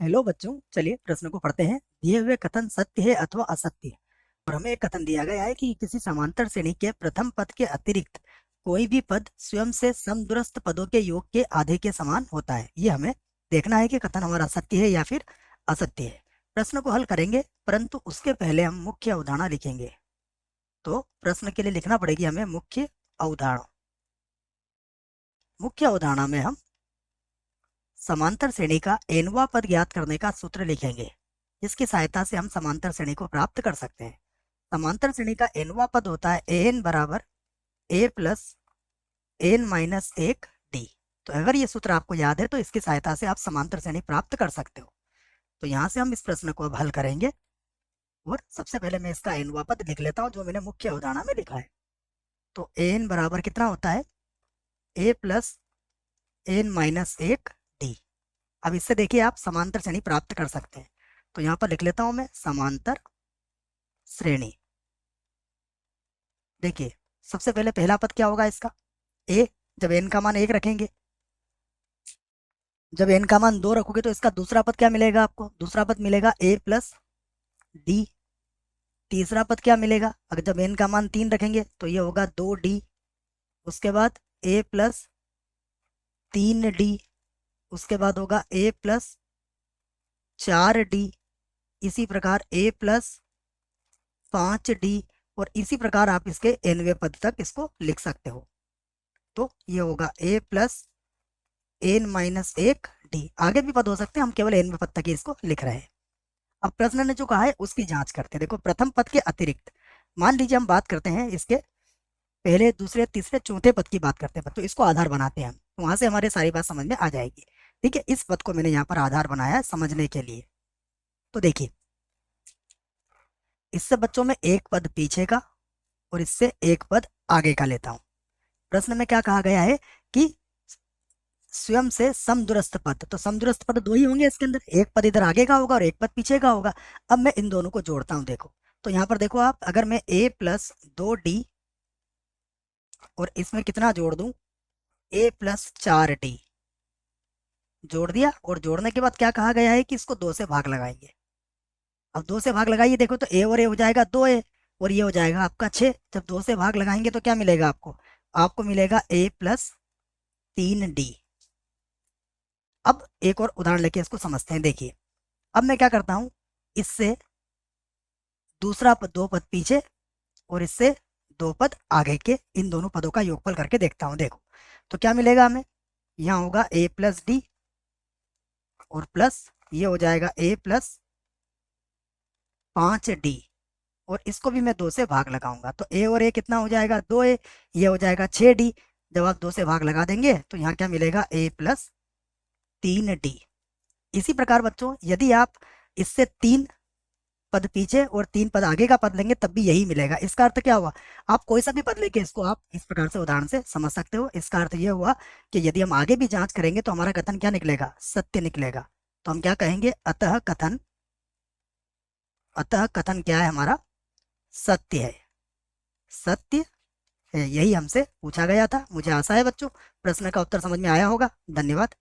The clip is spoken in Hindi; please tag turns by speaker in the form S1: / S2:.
S1: हेलो बच्चों, चलिए प्रश्न को पढ़ते हैं। दिए हुए कथन सत्य है अथवा असत्य है। और हमें एक कथन दिया गया है कि किसी समांतर श्रेणी के प्रथम पद के अतिरिक्त कोई भी पद स्वयं से समदूरस्थ पदों के योग के आधे के समान होता है। ये हमें देखना है कि कथन हमारा सत्य है या फिर असत्य है। प्रश्न को हल करेंगे, परंतु उसके पहले हम मुख्य अवधारणा लिखेंगे। तो प्रश्न के लिए लिखना पड़ेगी हमें मुख्य अवधारणा। मुख्य अवधारणा में हम समांतर श्रेणी का nवां पद ज्ञात करने का सूत्र लिखेंगे। इसकी सहायता से हम समांतर श्रेणी को प्राप्त कर सकते हैं। समांतर श्रेणी का nवां पद होता है an बराबर a प्लस n माइनस एक डी। तो अगर ये सूत्र आपको याद है तो इसकी सहायता से आप समांतर श्रेणी प्राप्त कर सकते हो। तो यहाँ से हम इस प्रश्न को अब हल करेंगे। और सबसे पहले मैं इसका nवां पद लिख लेता हूँ जो मैंने मुख्य अवधारणा में लिखा है। तो an बराबर कितना होता है a प्लस n माइनस एक डी। अब इससे देखिए आप समांतर श्रेणी प्राप्त कर सकते हैं। तो यहाँ पर लिख लेता हूं मैं समांतर श्रेणी। देखिए सबसे पहले पहला पद क्या होगा इसका ए। जब n का मान 1 रखेंगे, जब n का मान 2 रखोगे तो इसका दूसरा पद क्या मिलेगा आपको? दूसरा पद मिलेगा a प्लस डी। तीसरा पद क्या मिलेगा? अगर जब n का मान 3 रखेंगे तो ये होगा 2d। उसके बाद a प्लस 3d। उसके बाद होगा a प्लस 4d। इसी प्रकार a प्लस 5d। और इसी प्रकार आप इसके nवें पद तक इसको लिख सकते हो। तो ये होगा a प्लस n माइनस एक डी। आगे भी पद हो सकते हैं, हम केवल nवें पद तक ही इसको लिख रहे हैं। अब प्रश्न ने जो कहा है उसकी जांच करते हैं। देखो प्रथम पद के अतिरिक्त मान लीजिए हम बात करते हैं इसके पहले दूसरे तीसरे चौथे पद की बात करते हैं, तो इसको आधार बनाते हैं हम, तो वहां से हमारे सारी बात समझ में आ जाएगी। ठीक है, इस पद को मैंने यहाँ पर आधार बनाया है समझने के लिए। तो देखिए इससे बच्चों में एक पद पीछे का और इससे एक पद आगे का लेता हूं। प्रश्न में क्या कहा गया है कि स्वयं से समदूरस्थ पद, तो समदूरस्थ पद दो ही होंगे इसके अंदर, एक पद इधर आगे का होगा और एक पद पीछे का होगा। अब मैं इन दोनों को जोड़ता हूं। देखो तो यहाँ पर देखो आप, अगर मैं a प्लस 2d और इसमें कितना जोड़ दूं a प्लस 4d जोड़ दिया, और जोड़ने के बाद क्या कहा गया है कि इसको 2 से भाग लगाएंगे। अब 2 से भाग लगाइए, देखो तो a और a हो जाएगा 2a और ये हो जाएगा आपका 6। जब 2 से भाग लगाएंगे तो क्या मिलेगा आपको? आपको मिलेगा a प्लस 3d। अब एक और उदाहरण लेके इसको समझते हैं। देखिए अब मैं क्या करता हूं, इससे दूसरा पद, 2 पद पीछे और इससे 2 पद आगे के, इन दोनों पदों का योगफल करके देखता हूं। देखो तो क्या मिलेगा हमें? यहाँ होगा a प्लस डी और प्लस ये हो जाएगा a प्लस 5d। और इसको भी मैं 2 से भाग लगाऊंगा तो a और a कितना हो जाएगा? 2a। ये हो जाएगा 6d। जब आप 2 से भाग लगा देंगे तो यहाँ क्या मिलेगा? a plus 3d। इसी प्रकार बच्चों यदि आप इससे 3 पद पीछे और 3 पद आगे का पद लेंगे तब भी यही मिलेगा। इसका अर्थ क्या हुआ? आप कोई सा भी पद लेके इसको आप इस प्रकार से उदाहरण से समझ सकते हो। इसका अर्थ यह हुआ कि यदि हम आगे भी जांच करेंगे तो हमारा कथन क्या निकलेगा? सत्य निकलेगा। तो हम क्या कहेंगे? अतः कथन क्या है हमारा? सत्य है। सत्य है, यही हमसे पूछा गया था। मुझे आशा है बच्चों प्रश्न का उत्तर समझ में आया होगा। धन्यवाद।